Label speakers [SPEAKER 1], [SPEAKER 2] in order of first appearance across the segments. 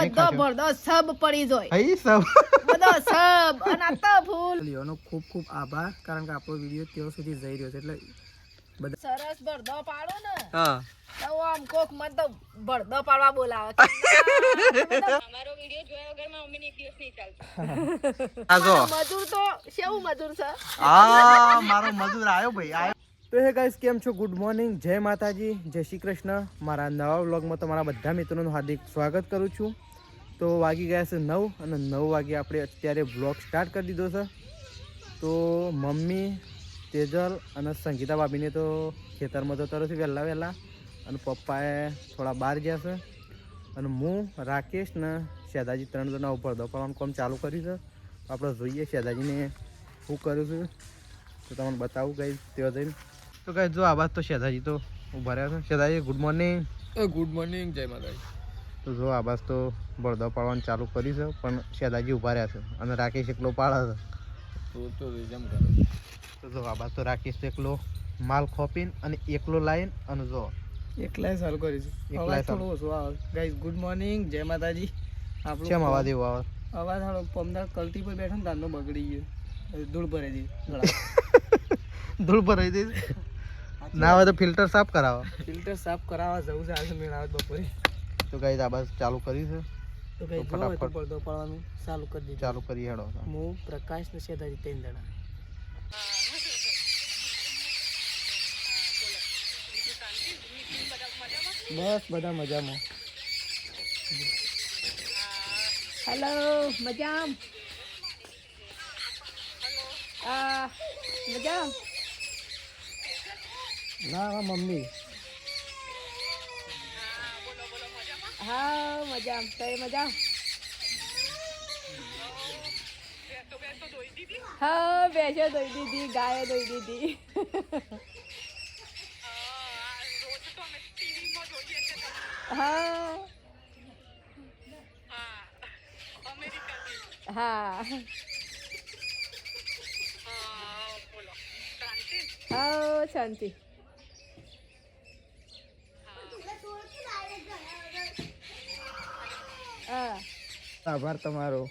[SPEAKER 1] બધો ભરદો સબ પડી જોય
[SPEAKER 2] હઈ સબ
[SPEAKER 1] બધો સબ અને આ તો ફૂલ
[SPEAKER 3] લીઓનો ખૂબ ખૂબ આભાર કારણ કે આપણો વિડીયો ત્યાં સુધી જઈ રહ્યો છે એટલે
[SPEAKER 1] સરસ ભરદો પાડો ને
[SPEAKER 2] હા
[SPEAKER 1] તો આમ કોક મત તો ભરદો પાડવા બોલાવે અમારો વિડિયો જોયા વગર માં મમ્મી ને એક દિવસ નહીં ચાલતો
[SPEAKER 2] આ જો
[SPEAKER 1] મજૂર તો કેવું મજૂર છે
[SPEAKER 2] આ મારો મજૂર આવ્યો ભાઈ આવ્યો
[SPEAKER 3] તો હે ગાઈસ કેમ છો? ગુડ મોર્નિંગ, જય માતાજી, જય શ્રી કૃષ્ણ. મારા નવા વ્લોગમાં તમારા બધા મિત્રોનું હાર્દિક સ્વાગત કરું છું. તો વાગી ગયા છે 9 અને 9 વાગે આપણે અત્યારે વ્લોગ સ્ટાર્ટ કરી દીધો છે. તો મમ્મી, તેજલ અને સંગીતા ભાભીને તો ખેતરમાં જતો રહ્યો છે વહેલા અને પપ્પાએ થોડા બહાર ગયા છે અને હું રાકેશ ને શેદાજી 3 જણા ઉપર દપાવાનું કામ ચાલુ કર્યું છે. આપણે જોઈએ શેદાજીને શું કર્યું છે તો તમને બતાવું ગાઈસ તેવા જઈને. તો ગાઈસ જો આ વાત તો શેદાજી તો ઊભા રહ્યા છે. શેદાજી ગુડ મોર્નિંગ.
[SPEAKER 4] ગુડ મોર્નિંગ, જય માતાજી.
[SPEAKER 3] તો જો આ બસ તો બળદો પાડવાનું ચાલુ કર્યું છે પણ શેદાજી ઊભા રહ્યા છે અને રાકેશ એકલો પાડે છે.
[SPEAKER 4] તો જેમ
[SPEAKER 3] તો જો આ બસ તો રાકેશ એકલો માલ ખોપીને અને એકલો લાઈન અને જો
[SPEAKER 4] એકલાય ચાલુ કરીશું.
[SPEAKER 3] એકલાય
[SPEAKER 4] થોડો ઓછો આવે. ગાઈસ ગુડ મોર્નિંગ, જય માતાજી.
[SPEAKER 3] કેમ અવાજ એવો આવે?
[SPEAKER 4] અવાજ થોડો પમદાર કલટી પર બેઠો ને તારનો બગડી ગયો. ધૂળ ભરાઈ દી
[SPEAKER 3] ધૂળ ભરાઈ દે ના હોય તો ફિલ્ટર સાફ કરાવો.
[SPEAKER 4] ફિલ્ટર સાફ કરાવવા જવું છે આજે મેળાવત બપોરે.
[SPEAKER 3] તો ગાઈસ આ બસ ચાલુ કરી છે.
[SPEAKER 4] તો ગાઈસ જો તો પડદો પાડવાનું ચાલુ કરી દીધું.
[SPEAKER 3] ચાલુ કરી હેડો.
[SPEAKER 4] હું પ્રકાશ ને શેદાજી 3 જણા. બસ બધા મજામાં.
[SPEAKER 1] હેલો મજામ મજામ
[SPEAKER 4] ના મમ્મી
[SPEAKER 1] હા મજામ તો મજામ હા ભેંસો ધોઈ દીધી ગાયો ધોઈ દીધી હા હા હા શાંતિ હા
[SPEAKER 4] આભાર તમારો.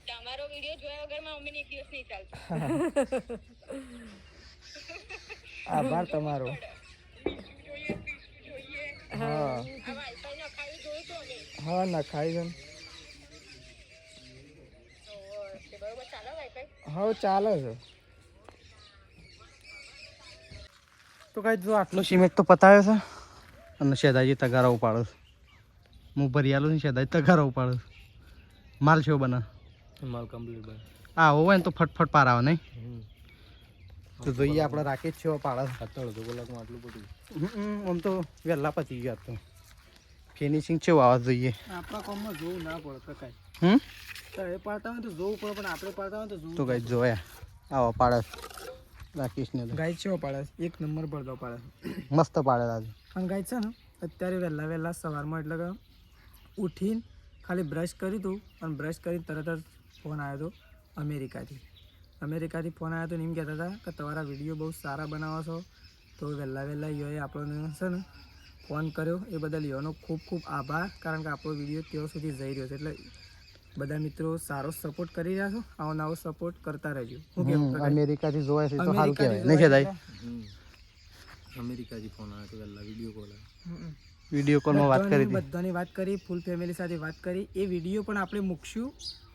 [SPEAKER 1] તમારો વિડિયો જોયા વગર માં મમ્મી ને એક દિવસ નહીં ચાલતો
[SPEAKER 4] આભાર તમારો. હા હા ના ખાઈ છે. હા ચાલે છે.
[SPEAKER 3] તો ગાઈસ જો આટલો સિમેન્ટ તો પતાવ્યો છે અને શેદાજી તગારા ઉપાડે છે. હું ભરી આલું છું, શેદાજી તગારા ઉપાડે છે. માલ છે બના
[SPEAKER 4] માલ કમ્પ્લીટ બન.
[SPEAKER 3] હા હોય ને તો ફટફટ પાર આવે નહીં. તો જોઈએ આપણે રાખીએ જ છે પાડે છે.
[SPEAKER 4] અડધો કલાકમાં આટલું બધું
[SPEAKER 3] આમ તો વહેલા પતી ગયા તો ફિનિશિંગ છે આવવા જોઈએ.
[SPEAKER 4] આપણા કામમાં જોવું ના પડે કાંઈ. તો એ પાડતા હોય તો જોવું પડે પણ આપણે પાડતા હોય તો જોવું.
[SPEAKER 3] તો ગાઈસ જોયા આવો પાડે રાખીશ ને
[SPEAKER 4] ગાય છે પાડે એક નંબર પર તો પાડે
[SPEAKER 3] મસ્ત પાડે આજે.
[SPEAKER 4] અને ગાય છે ને અત્યારે વહેલા સવારમાં એટલે કે ઉઠીને ખાલી બ્રશ કર્યું હતું અને બ્રશ કરી તરત જ ફોન આવ્યો હતો અમેરિકાથી ફોન આવ્યો હતો ને એમ કહેતા હતા કે તમારા વિડીયો બહુ સારા બનાવો છો. તો વહેલા યોએ આપણને છે ને ફોન કર્યો એ બદલ યોનો ખૂબ ખૂબ આભાર કારણ કે આપણો વિડીયો ત્યાં સુધી જઈ રહ્યો છે એટલે બધા મિત્રો સારો સપોર્ટ કરી રહ્યા છો. આવો નવો સપોર્ટ કરતા રહેજો.
[SPEAKER 3] અમેરિકાથી જોવાય છે તો સારું કહેવાય નહીં છે દાઈ?
[SPEAKER 4] અમેરિકાથી ફોન આવ્યો તો વહેલા
[SPEAKER 3] વિડીયો કોલમાં વાત કરી હતી.
[SPEAKER 4] બધાની વાત કરી, ફૂલ ફેમિલી સાથે વાત કરી. એ વિડીયો પણ આપણે મૂકશું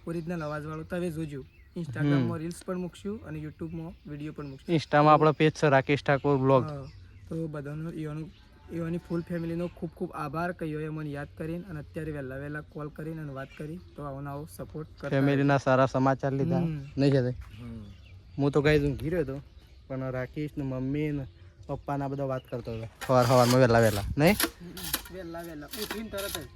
[SPEAKER 4] ઓરિજિનલ અવાજવાળો. તમે જોજો. ઇન્સ્ટાગ્રામમાં રીલ્સ પણ મૂકશું અને યુટ્યુબમાં વિડીયો પણ મૂકશું.
[SPEAKER 3] ઇન્સ્ટામાં આપણો પેજ છે રાકેશ ઠાકોર બ્લોગ.
[SPEAKER 4] તો બધાનો એવાની ફૂલ ફેમિલીનો ખૂબ ખૂબ આભાર કે એઓએ મને યાદ કરીને અને અત્યારે વહેલા કોલ કરીને અને વાત કરી. તો આવો સપોર્ટ કરતા
[SPEAKER 3] ફેમિલીના સારા સમાચાર લીધા નહીં છે દાઈ? હું તો ગાઈસ ઊંઘી રહ્યો હતો પણ રાકેશ ને મમ્મી ને પપ્પાના બધા વાત કરતો હતો સવારમાં વહેલા નહીં
[SPEAKER 4] વહેલા ઉઠીને તરત જ.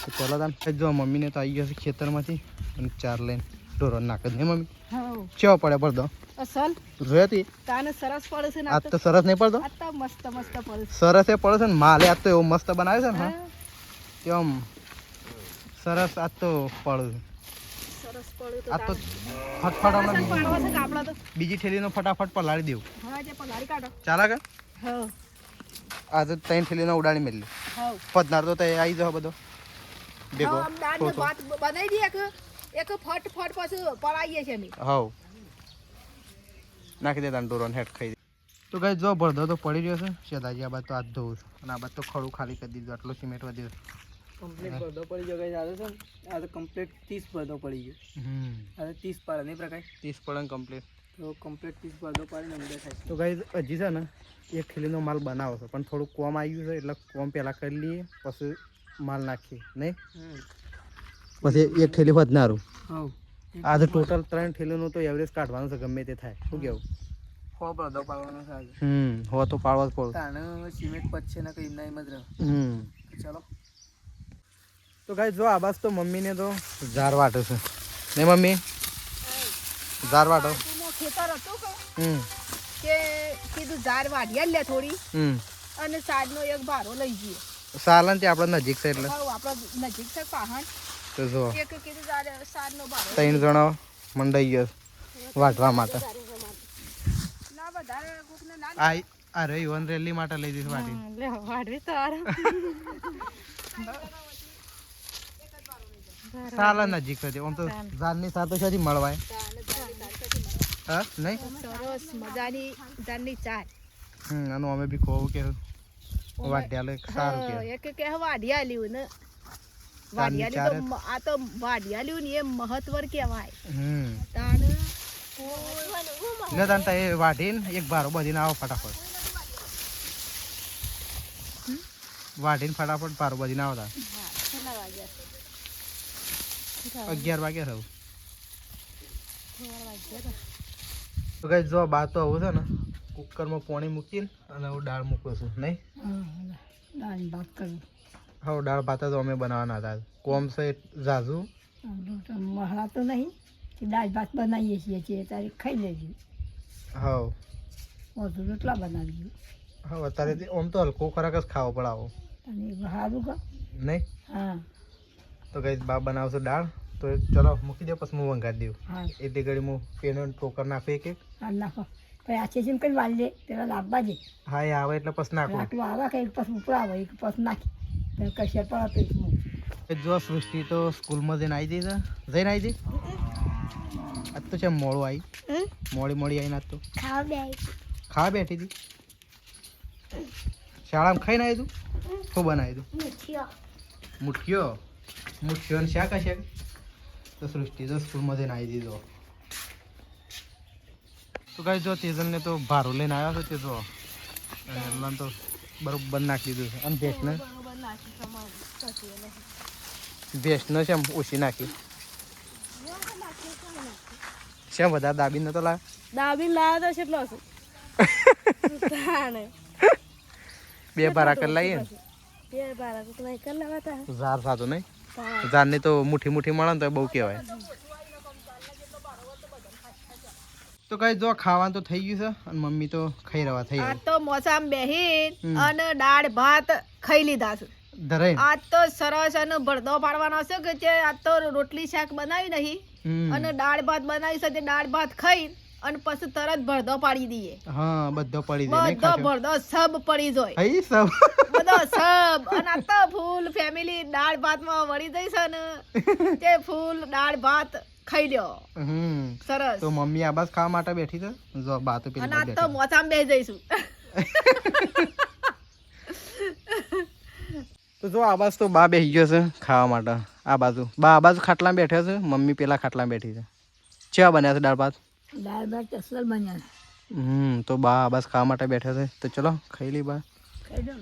[SPEAKER 3] તો ચલો તમે જો મમ્મીને તો આવી ગયો છે ખેતરમાંથી અને 4 લઈને ઢોરો નાખે ને મમ્મી કેવો પડે પડતો
[SPEAKER 1] અસલ
[SPEAKER 3] જોયો તી
[SPEAKER 1] તાને સરસ પડે છે ને
[SPEAKER 3] આજ તો સરસ નહીં પડતો?
[SPEAKER 1] આ તો મસ્ત પડે છે.
[SPEAKER 3] સરસ એ પડે છે ને માલે આજ તો એવો મસ્ત બનાવે છે ને હા કેમ સરસ આજ તો પડે છે.
[SPEAKER 1] સરસ પડે તો
[SPEAKER 3] આજ તો ફટફટ હમણાં
[SPEAKER 1] પાડવા છે કાપડા તો
[SPEAKER 3] બીજી થેલીનો ફટાફટ પલાળી દેવું.
[SPEAKER 1] હા જે પલારી કાઢો.
[SPEAKER 3] ચાલે કે
[SPEAKER 1] હા
[SPEAKER 3] આજે 3 થેલીનો ઉડાડી મેલી
[SPEAKER 1] હા
[SPEAKER 3] પદનાર તો તે આવી જાવ બધો ભેગો
[SPEAKER 1] આમ દાળ ને ભાત બનાવી દઈએ એક ફટ પાછું પડાવીએ છીએ અમે.
[SPEAKER 3] હવ નાખી દે તાન ડોરોન હેડ ખાઈ દે. તો ગાઈસ જો ભરધો તો પડી રહ્યો છે શેતાજી આ બાદ તો હાથ ધોઉં છું અને આ બાદ તો ખડું ખાલી કરી દીધું આટલો સિમેન્ટ વધ્યો
[SPEAKER 4] કમ્પ્લીટ બધો પડી ગયો ગાઈસ. આ તો આ તો કમ્પ્લીટ 30 બધો પડી ગયો. આ તો 30 પાડે નહીં પ્રકાશ
[SPEAKER 3] 30 પડે કમ્પ્લીટ.
[SPEAKER 4] તો કમ્પ્લીટ 30 બધો પાડીને અંદર થાય.
[SPEAKER 3] તો ગાઈસ હજી છે ને એક થેલીનો માલ બનાવો છે પણ થોડું કોમ આવ્યું છે એટલે કોમ પહેલાં કરી લઈએ પછી માલ નાખીએ નહીં પછી એક થેલી વધનારું.
[SPEAKER 4] હા
[SPEAKER 3] આ તો ટોટલ 3 થેલીનું તો એવરેજ કાઢવાનું છે ગમે તે થાય. શું કેવું?
[SPEAKER 4] હો બધો પાડવાનો છે આજે.
[SPEAKER 3] હો તો પાડવા જ પડે.
[SPEAKER 4] તાણે સિમેન્ટ પચશે ને કઈ એમના એમ જ રહે. ચાલો
[SPEAKER 3] તો ગાઈસ જો આ બાસ તો મમ્મીને તો ઝાર વાટે છે ને મમ્મી ઝાર વાટો.
[SPEAKER 1] ખેતર હતું
[SPEAKER 3] હમ
[SPEAKER 1] કે કીધું ઝાર વાઢિયા લે થોડી
[SPEAKER 3] હમ
[SPEAKER 1] અને સાજનો એક ભારો લઈ જઈએ.
[SPEAKER 3] સાલન તે આપણે નજીક છે એટલે
[SPEAKER 1] હા આપણે નજીક છે પહાડ.
[SPEAKER 3] તો જો
[SPEAKER 1] એક કીધું સાજનો ભારો
[SPEAKER 3] 3 જણા મંડાઈ ગયો વાટવા માટે.
[SPEAKER 1] ના વધારે કોકને ના
[SPEAKER 3] આ રહી વન રેલી માટે લઈ દીધી વાટી.
[SPEAKER 1] લે વાઢવી તો આરામ.
[SPEAKER 3] સાલા નજીક છે આમ તો ઝાડની સાથે સાથી મળવાય. હા નહીં
[SPEAKER 1] સરસ મજાની ઝાડની ચાર.
[SPEAKER 3] અને અમે બી કહું કે વાઢ્યા લે સારું કે
[SPEAKER 1] એક કે વાઢિયા લ્યું ને વાઢિયા લ્યું તો આ તો વાઢિયા લ્યું ને એ મહત્વ કહેવાય. તાણ
[SPEAKER 3] લે તાન એ વાઢીને એક ભારો બધીને આવો ફટાફટ. વાઢીને ફટાફટ ભારો બધીને આવો તા. 11 વાગ્યા થયું. તો ગાઈસ જો બા તો આવું છે ને કુકરમાં પાણી મૂકીને અને હું દાળ મૂકું છું નહીં.
[SPEAKER 1] દાળ ભાત કરું.
[SPEAKER 3] હા દાળ ભાત તો અમે બનાવવાના હતા. કોમ છે ઝાઝુ
[SPEAKER 1] મહળા તો નહીં દાળ ભાત બનાવીએ છીએ તારે ખાઈ લેજો.
[SPEAKER 3] હા
[SPEAKER 1] વધુ રોટલા બનાવીએ.
[SPEAKER 3] હા અત્યારે આમ તો હલકો ખોરાક જ ખાવો પડે આવો
[SPEAKER 1] અને સારું કા
[SPEAKER 3] નહીં.
[SPEAKER 1] હા
[SPEAKER 3] તો ગાઈસ બા બનાવશે દાળ તો ચલો મૂકી દે પછી હું વંગાડી દઉં.
[SPEAKER 1] હા
[SPEAKER 3] એટલી ઘડી હું પેનો ટોકર નાખું એક એક.
[SPEAKER 1] હા નાખો પછી આછે છે કઈ વાળ લે પેલા લાવવા દે.
[SPEAKER 3] હા એ આવે એટલે પછી નાખું.
[SPEAKER 1] આટલું આવે કે એક પછી ઉપર આવે એક પછી નાખી કશે પડે પેટમાં.
[SPEAKER 3] જો સૃષ્ટિ તો સ્કૂલમાં જઈને આવી જઈ છે. જઈને આવી જઈ આજ તો છે મોડું આવી મોડી આવીને આજ તો ખાવા બેઠી હતી. શાળામાં ખાઈને આવી તું શું બનાવી તું? મુઠ્ઠીઓ ને શાક હશે. તો સૃષ્ટિ તો સ્કૂલમાં જઈને આવી દીધો. તો કાંઈ જો તેજલને તો ભારો લઈને આવ્યો છે તે જો અને તો બરોબર નાખી દીધું છે. અને ભેંસને છે ઓછી નાખી છે વધારે દાબી નતો લાવ્યો.
[SPEAKER 1] દાબી લાવ્યો તો કેટલો હશે?
[SPEAKER 3] 2 ભારા કરી લઈએ ને ઝાર સાતું નહીં. ઝારની તો મુઠ્ઠી મળે ને તો બહુ કહેવાય. તો કઈ જો ખાવાનું તો થઈ ગયું છે અને મમ્મી તો ખાઈ રહ્યા થઈ
[SPEAKER 1] આ તો મોસામ બેહી અને દાળ ભાત ખાઈ લીધા છે.
[SPEAKER 3] ધરાઈ
[SPEAKER 1] આજ તો સરસ અને ભરદો પાડવાનો છે કે જે આજ તો રોટલી શાક બનાવી નહીં અને દાળ ભાત બનાવી છે તે દાળ ભાત ખાઈ અને પછી તરત ભરદો પાડી દઈએ.
[SPEAKER 3] હા બધો પડી જાય
[SPEAKER 1] બધો ભરદો સબ પડી જાય.
[SPEAKER 3] હઈ સબ
[SPEAKER 1] બધો સબ અને આ તો ફૂલ ફેમિલી દાળ ભાત માં વળી જઈ છે ને તે ફૂલ દાળ ભાત ખાઈ લ્યો. સરસ.
[SPEAKER 3] તો મમ્મી આ બસ ખાવા માટે બેઠી છે. જો બા તો પેલી
[SPEAKER 1] અને આજ તો મોસામ બેસી જઈશું.
[SPEAKER 3] તો જો આ બાજુ તો બા બેસી ગયો છે ખાવા માટે. આ બાજુ બા આ બાજુ ખાટલામાં બેઠા છે મમ્મી પેલા ખાટલામાં બેઠી છે. ચેવા બન્યા છે દાળ ભાત?
[SPEAKER 1] દાળ ભાત અસલ બન્યા.
[SPEAKER 3] તો બા આ બાજુ ખાવા માટે બેઠા છે. તો ચલો ખાઈ લઈ બા.
[SPEAKER 1] ખાઈ દો.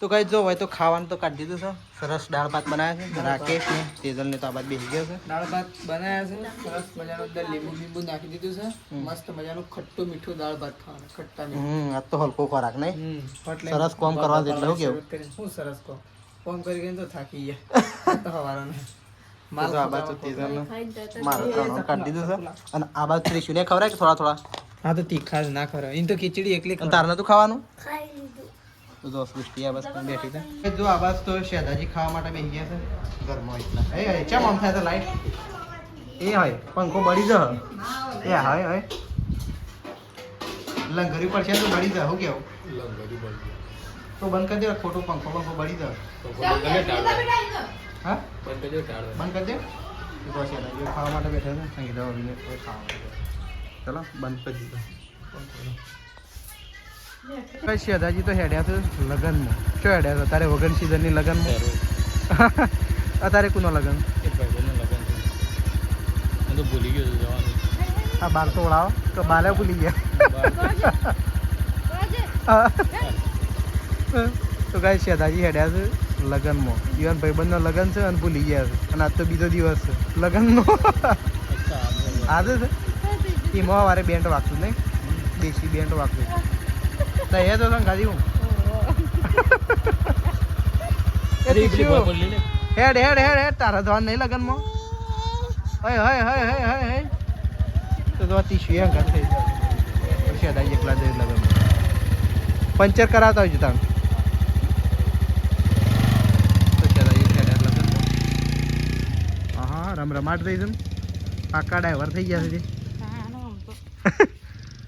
[SPEAKER 3] તો કઈ જો હોય તો ખાવાનું તો કાઢી દીધું છે. સરસ દાળ ભાત બનાવ્યા છે. રાકેશ ને તેજલ ને તો આ બાદ બેસી ગયો છે.
[SPEAKER 4] દાળ ભાત બનાવ્યા છે સરસ મજાનું અંદર લીંબુ નાખી દીધું છે. મસ્ત મજાનું ખટ્ટું મીઠું દાળ ભાત ખાવાનું ખટ્ટા મીઠું.
[SPEAKER 3] આ તો હલકો ખોરાક નહીં. સરસ કોમ કરવા દે એટલે શું કેવું?
[SPEAKER 4] શું સરસ કોમ કરી ગઈને તો થાકી ગયા તો હવારાને.
[SPEAKER 3] મારો આ બાજુ તેજલ ને મારો ત્રણ કાઢી દીધું છે. અને આ બાજુ ત્રિશુ ને ખવડાય કે થોડા
[SPEAKER 4] હા તો તીખા જ ના ખરા એમ તો ખીચડી એકલી
[SPEAKER 3] તાર નતું ખાવાનું. તો જો સૃષ્ટિ આ બસ બેઠી છે. જો આ બસ તો શેદાજી ખાવા માટે બેસી ગયા છે ઘરમાં. એટલા એ ચમ આમ થાય તો લાઈટ એ હોય પંખો બળી જ એ હોય લંગરી પર છે તો બળી જાય. શું કેવું? તો બંધ કરી દે ખોટો પંખો બળી જાય. હા
[SPEAKER 4] બંધ કરજો ટાળો
[SPEAKER 3] બંધ કરી દે એ તો શેઠાજી ખાવા માટે બેઠા છે સંગીતા ભાભીને કોઈ ખાવા માટે ચલો બંધ કરી દીધો કઈ શેઠાજી તો હેડ્યા છે લગ્નમાં શું હેડ્યા છે તારે વગન સીઝનની લગ્નમાં અત્યારે કોનો લગ્ન
[SPEAKER 4] એક ભાઈબંધનું લગ્ન છે હું તો ભૂલી ગયો છું જવાનું
[SPEAKER 3] આ બાર તો ઓળાવો તો બાલે ભૂલી ગયા તો કાંઈ શેઠાજી હેડ્યા છે લગ્નમાં ઇવન ભાઈબંધનો લગ્ન છે અને ભૂલી ગયા છે અને આજ તો બીજો દિવસ છે લગ્નનો આજે છે એમાં વારે બેન્ટ વાગતું નહીં દેશી બેન્ટ વાગતું તો એ તો ગાજી હું હેડ હેડ હેડ હેડ તારા ધોન નહીં લગ્નમાં હય હય હય હય હય હય તો ટીશ્યુ એમ કરશે શેઠાજી એકલા જ લગ્નમાં પંચર કરાવતા હોય તમે હા રમરમાટ થઈ છે પાકા ડ્રાઈવર થઈ ગયા છે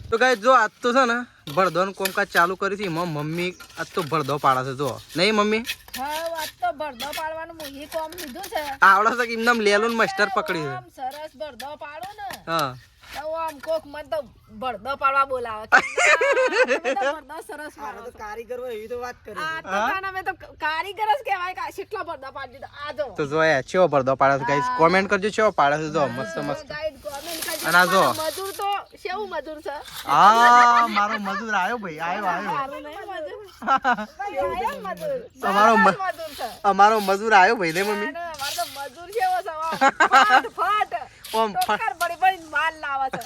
[SPEAKER 3] તો ગાય જો આજ તો છે ને ભળદોનું કોમકાજ ચાલુ કરી છે એમાં મમ્મી આજ તો ભળદો પાડે છે જો નહીં મમ્મી
[SPEAKER 1] હા વાત તો ભરદો પાડવાનું મુહી કોમ લીધું છે
[SPEAKER 3] આવડે છે કે એમનામ લેલું મસ્ટર પકડી છે
[SPEAKER 1] આમ સરસ ભરદો પાડો ને
[SPEAKER 3] હા
[SPEAKER 1] તો આમ કોક મત તો ભરદો પાડવા બોલાવે ભરદો સરસ પાડો તો
[SPEAKER 4] કારીગર હોય એવી તો વાત કરી
[SPEAKER 1] આ તો તાના મે તો કારીગર જ કહેવાય કે કેટલો ભરદો પાડી દીધો આ જો
[SPEAKER 3] તો જોયા ચેવો ભળદો પાડે છે ગાઈસ કોમેન્ટ કરજો ચેવો પાડે છે જો મસ્ત મસ્ત
[SPEAKER 1] ગાઈડ કોમેન્ટ કરજો
[SPEAKER 3] અને આ જો.
[SPEAKER 1] મજૂર તો કેવું મજૂર છે
[SPEAKER 3] હા મારો મજૂર આવ્યો ભાઈ આવ્યો
[SPEAKER 1] સારું નહીં મજૂર આયો મજૂર
[SPEAKER 3] તમારો
[SPEAKER 1] મજૂર છે
[SPEAKER 3] અમારો મજૂર આવ્યો ભાઈ લે મમ્મી
[SPEAKER 1] અમાર તો મજૂર કેવો છે ફાટ ફાટ
[SPEAKER 3] ઓમ
[SPEAKER 1] ટોકર બડી બડી માલ લાવે છે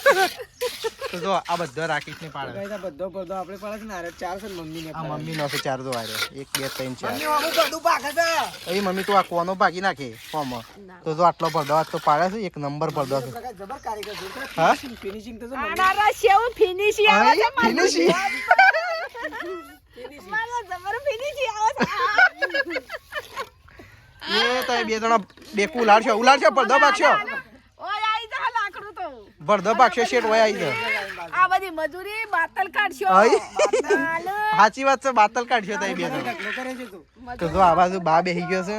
[SPEAKER 3] તો જો આ બધો રાખીશ ને પાડે
[SPEAKER 4] ગાઈસ આ બધો પડદો આપણે પડે છે ને અરે 4 છે મમ્મીને
[SPEAKER 3] આ મમ્મી નો છે ચાર જો આવ્યો 1 2 3 4
[SPEAKER 4] આવું બધું પાકે છે
[SPEAKER 3] એ મમ્મી તું આ કોનો ભાગી નાખે ફોર્મ તો જો આટલો ભરદો આજ તો પાડે છે એક નંબર ભરદો છે
[SPEAKER 4] જબર કારીગર છે
[SPEAKER 3] હા
[SPEAKER 4] ફિનિશિંગ તો
[SPEAKER 1] આનારા સેવ ફિનિશિંગ આવે છે
[SPEAKER 3] ફિનિશિંગ
[SPEAKER 1] મારો જબર ફિનિશિંગ આવે છે
[SPEAKER 3] એ તો બે જણા બેકુ ઉલાડશો ભરદો ભાગશો
[SPEAKER 1] ઓય આઈ જા લાકડું તો
[SPEAKER 3] ભરદો ભાગશો શેઠ વય આવી જાય
[SPEAKER 1] આ બધી મજૂરી બાતલ કાઢશો
[SPEAKER 3] આઈ.
[SPEAKER 1] બાતલ
[SPEAKER 3] સાચી વાત છે બાતલ કાઢશો તો એ બે જણા
[SPEAKER 4] કરે છે તું
[SPEAKER 3] તો જો આ બાજુ બા બેસી ગયો છે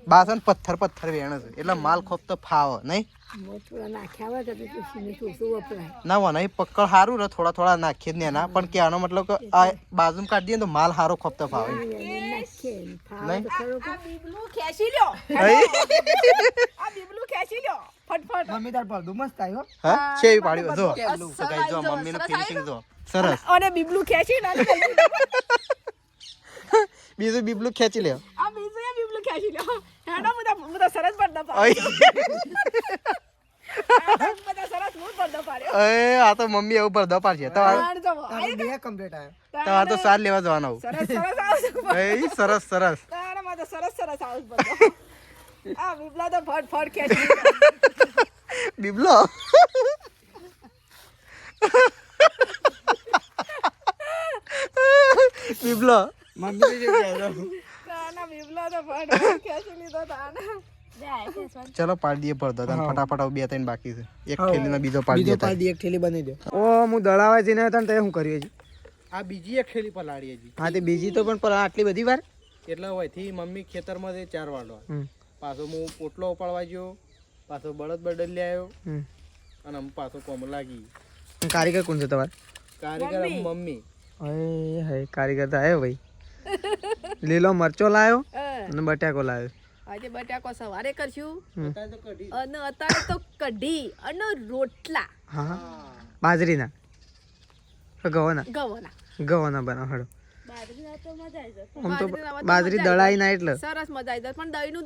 [SPEAKER 3] બા છે ને પથ્થર વેણે છે એટલે માલ ખોપ તો ફાવે નહીં
[SPEAKER 1] મોટું નાખ્યા હોય તો શું વપરાય
[SPEAKER 3] ના વા નહીં પકડ સારું ને થોડા થોડા નાખીએ જ ને એના પણ કહેવાનો મતલબ કે આ બાજુમાં કાઢી દઈએ ને તો માલ સારો ખોપતો ફાવે નહીં
[SPEAKER 1] બીબલું ખેંચી લ્યો
[SPEAKER 3] અહીં?
[SPEAKER 1] આ બીબલું ખેંચી લ્યો ફટફટ
[SPEAKER 4] મમ્મી તાર પડદો મસ્ત આવ્યો
[SPEAKER 3] હા છે પાડ્યો જો
[SPEAKER 1] સરસ
[SPEAKER 3] તો ગાઈ જો
[SPEAKER 1] આવ્યો,
[SPEAKER 3] મમ્મીનું
[SPEAKER 1] સરસ
[SPEAKER 3] ફિનિશિંગ
[SPEAKER 1] આવ્યો.
[SPEAKER 3] જો સરસ
[SPEAKER 1] અને બીબલું ખેંચી ના
[SPEAKER 3] બીજું બીબલું ખેંચી લે
[SPEAKER 1] આ બીજું એ બીબલું ખેંચી લ્યો હેડો બધા સરસ પડદો
[SPEAKER 3] અહીં.
[SPEAKER 1] બધા સરસ હું પડદો પાડ્યો
[SPEAKER 3] એ આ તો મમ્મી એવું ભરદો પાડશે તમારે
[SPEAKER 1] તાણ જવો.
[SPEAKER 4] તારે બે કમ્પ્લીટ આવ્યો
[SPEAKER 3] તમારે તો સાર લેવા જવાનું
[SPEAKER 1] સરસ સરસ આવશે
[SPEAKER 3] એ સરસ સરસ
[SPEAKER 1] તારામાં તો સરસ સરસ આવશે બધો આ બીબલા તો ફટ ફટ ખેંચી
[SPEAKER 3] બીબલો બીબલો
[SPEAKER 4] મમ્મી જે આવ્યો
[SPEAKER 1] તાના બીબલા તો ફટ ફટ ખેંચી લીધો તાના
[SPEAKER 3] ચલો પાડી દઈએ ભરદો તને ફટાફટ હવે બે ત્રણ બાકી છે એક થેલીનો બીજો પાડી દે
[SPEAKER 4] પાડી એક થેલી બની દે ઓ હું દળાવા જઈને હતા ને તે શું કર્યું છે
[SPEAKER 3] આ બીજી એક થેલી પલાળી હજી
[SPEAKER 4] હા તે બીજી તો પણ આટલી બધી વાર
[SPEAKER 3] એટલે હોયથી મમ્મી ખેતરમાં જઈ 4 વાળવા પાછો હું પોટલો ઉપાડવા ગયો પાછો બળદ બદલી આવ્યો અને આમ પાછો કોમ લાગી
[SPEAKER 4] કારીગર કોણ છે તમારે
[SPEAKER 3] કારીગર મમ્મી
[SPEAKER 4] હે કારીગર તો આવ્યો ભાઈ લીલો મરચો લાવ્યો અને બટાકો લાવ્યો
[SPEAKER 1] આજે બટાકો સવારે કરશું અને અત્યારે તો કઢી અને રોટલા
[SPEAKER 4] હા બાજરીના ગવાના
[SPEAKER 1] ગવાના
[SPEAKER 4] બનાવ હડો
[SPEAKER 1] બાજરીના તો મજા આવી જાય
[SPEAKER 4] આમ તો બાજરી દળાઈ ના એટલે
[SPEAKER 1] સરસ મજા આવી જાય પણ દહીંનું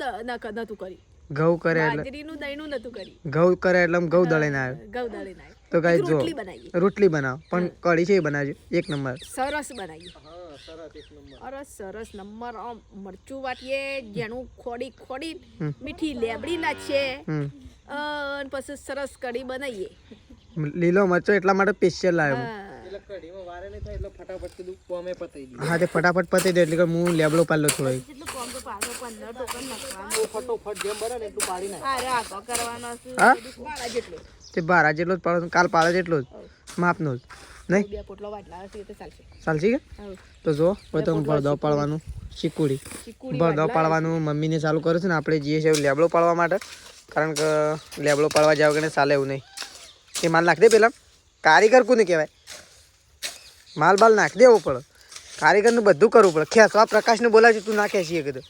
[SPEAKER 1] નતું કરી
[SPEAKER 4] ઘઉં કરે એટલે
[SPEAKER 1] બાજરીનું દહીંનું નતું કરી
[SPEAKER 4] ઘઉં કરે એટલે ઘઉં દળીને આવે
[SPEAKER 1] ઘઉં દળી નાખ
[SPEAKER 4] તો કઈ જો
[SPEAKER 1] રોટલી બનાવીએ
[SPEAKER 4] રોટલી બનાવો પણ કઢી છે એ બનાવજો એક નંબર
[SPEAKER 1] સરસ બનાવીએ અરે સરસ નંબર આમ મરચું વાટીએ જેનું ખોડી મીઠી લેબડી નાખીએ અને પછી સરસ કઢી બનાવીએ
[SPEAKER 4] લીલો મરચો એટલા માટે સ્પેશિયલ લાવ્યો
[SPEAKER 3] એટલે કઢીમાં વારે નહીં થાય એટલે ફટાફટ કીધું કોમે પતાઈ દીધું
[SPEAKER 4] હા તે ફટાફટ પતી દે એટલે કે હું લેબડો પાડલો થોડો
[SPEAKER 1] જેટલું કોમ તો પાછો 15 ટોકન નાખવાનું
[SPEAKER 3] ફટોફટ જેમ બને ને એટલું પાડી નાખ
[SPEAKER 1] અરે આખો કરવાનો છે
[SPEAKER 4] હા?
[SPEAKER 1] બાળા જેટલું
[SPEAKER 4] તે બારા જેટલો જ પાડો કાલ પાડે જેટલો જ માપનો જ નહીં
[SPEAKER 1] બે પોટલો વાટલા હશે તો ચાલશે
[SPEAKER 4] ચાલશે કે
[SPEAKER 1] હા
[SPEAKER 4] તો જો હવે તમે ભરદો પાડવાનું
[SPEAKER 3] ચીકુડી
[SPEAKER 1] ચીકુડી
[SPEAKER 3] બધો પાડવાનું મમ્મીને ચાલુ કર્યું છે ને આપણે જઈએ છીએ લેબડો પાડવા માટે કારણ કે લેબડો પાડવા જાવ કે ચાલે એવું નહીં એ માલ નાખી દે પેલા કારીગર કોને કહેવાય માલ બાલ નાખી દેવો પડે કારીગરનું બધું કરવું પડે ખેંચવા પ્રકાશને બોલાવજો તું ના ખેંચીએ કીધું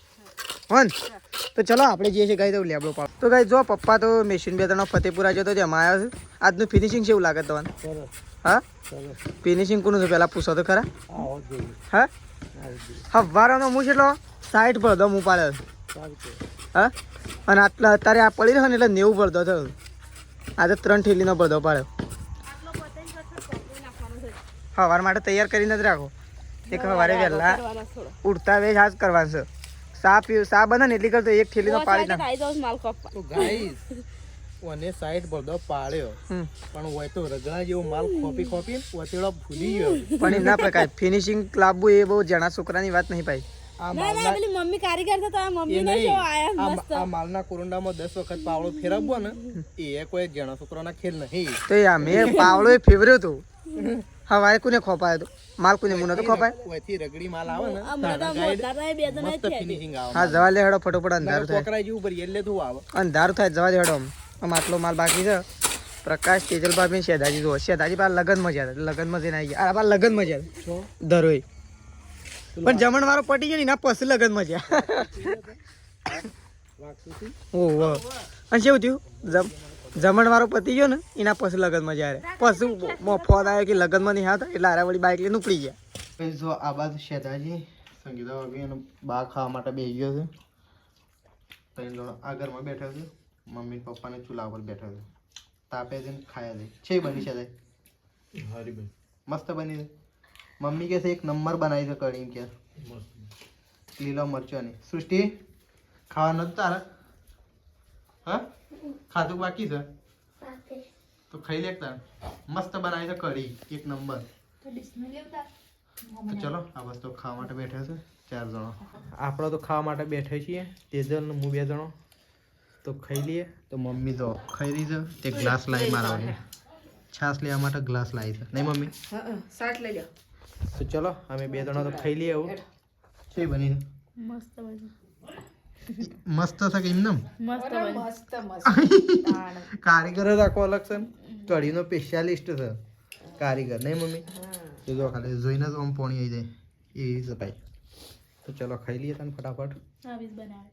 [SPEAKER 3] હો ને તો ચલો આપણે જઈએ છીએ ગાઈ તો લેબડો પાડ તો ગાઈ જો પપ્પા તો મેશિન બે ત્રણ ફતેપુરા જતો જેમાં આવ્યો છે આજનું ફિનિશિંગ કેવું લાગે તમને હા ફિનિશિંગ કોનું છે પહેલાં પૂછો તો ખરા હા હા વારાનો હું છે એટલો 60 ભરદો હું પાડ્યો હા અને આટલા અત્યારે આ પડી રહ્યો ને એટલે 90 ભરદો થયો આજે 3 ઠેલીનો ભરદો પાડ્યો સવાર માટે તૈયાર કરીને જ રાખો એક સવારે વહેલા ઉડતા વેજ હાથ કરવાનું છે સા બને ને એટલી કરતો એક ઠેલીનો પાડી નાખ
[SPEAKER 2] તો ગાઈસ ઓને સાઈડ ભરદો પાડ્યો પણ હોય તો રગડા જેવો માલ ખોપી ઓતેડો ભૂલી ગયો
[SPEAKER 3] પણ એના પ્રકાર ફિનિશિંગ લાવવું એ બહુ જણા છોકરાની વાત નહીં ભાઈ
[SPEAKER 2] આ
[SPEAKER 1] ના ના પેલી મમ્મી કારીગર તો તારા મમ્મી ને જો આયા મસ્ત
[SPEAKER 2] આ માલના કોરંડામાં 10 વખત પાવડો ફેરવવો ને એ કોઈ જણા છોકરાના ખેલ નહીં
[SPEAKER 3] તો યાર મેં પાવડો એ ફેવર્યો હતો હવારે કોને ખોપાયો તો માલ કોને મુનો તો ખોપાય
[SPEAKER 2] ઓયથી રગડી માલ આવે ને
[SPEAKER 1] અમારા મોટાભાઈ બે જણા
[SPEAKER 2] મસ્ત ફિનિશિંગ આવે
[SPEAKER 3] હા જવા લે હેડો ફટોફટ અંધારું થાય
[SPEAKER 2] કોકરાઈ જેવું ભરી એટલે તું આવે
[SPEAKER 3] અંધારું થાય જવા દે હેડો આમ આટલો માલ બાકી છે પ્રકાશ તેજલ ભાભી શેદાજી જો શેદાજી પાસે લગનમાં જ્યાં લગનમાં જઈને આવી ગયા આ લગનમાં જ્યાં ધરોઈ પણ જમણ વાળો પટી ગયો ને એના પછી લગનમાં જ્યાં ઓહો અને કેવું થયું જમણ વાળો પતી ગયો ને એના પછી લગનમાં જ્યારે પછી ફોન આવ્યો કે લગનમાં નહીં હતા એટલે આરા વળી બાઇક લઈને ઉપડી ગયા જો આ બાજુ શેદાજી સંગીતા ભાભી એનો બા ખાવા માટે બેસી ગયો છે ત્રણ જણો આ ઘરમાં બેઠા છે મમ્મી પપ્પાને ચૂલા પર બેઠા છે તાપે છે ખાયા છે બની છે હરીભાઈ મસ્ત બની છે મમ્મી કે છે એક નંબર બનાવી છે કઢી કે લીલો મરચો ની સૃષ્ટિ ખાવા નથી તારે હા ખાધું બાકી છે તો ખાઈ લે તારે મસ્ત બનાવી છે કઢી એક નંબર તો ચલો આ વસ્તુ ખાવા માટે બેઠા છે 4 જણો આપણે તો ખાવા માટે બેઠા છીએ તેજલ ને હું 2 જણો તો ખાઈ લઈએ તો મમ્મી તો ખાઈ રહી છે તે ગ્લાસ લાવી મારવાની છાશ લેવા માટે ગ્લાસ લાવી છે નહીં મમ્મી
[SPEAKER 1] શાક લઈ લો
[SPEAKER 3] તો ચલો અમે 2 જણા તો ખાઈ લઈએ આવું છે બની
[SPEAKER 1] મસ્ત બની
[SPEAKER 3] મસ્ત છે કે એમને
[SPEAKER 1] મસ્ત બની મસ્ત મસ્ત
[SPEAKER 3] કારીગર જ આખો અલગ છે કઢીનો સ્પેશિયાલિસ્ટ છે કારીગર નહીં મમ્મી તો જો ખાલી જોઈને જ આમ પોણી આવી જાય એવી છે ભાઈ તો ચલો ખાઈ લઈએ તને ફટાફટ
[SPEAKER 1] બનાવે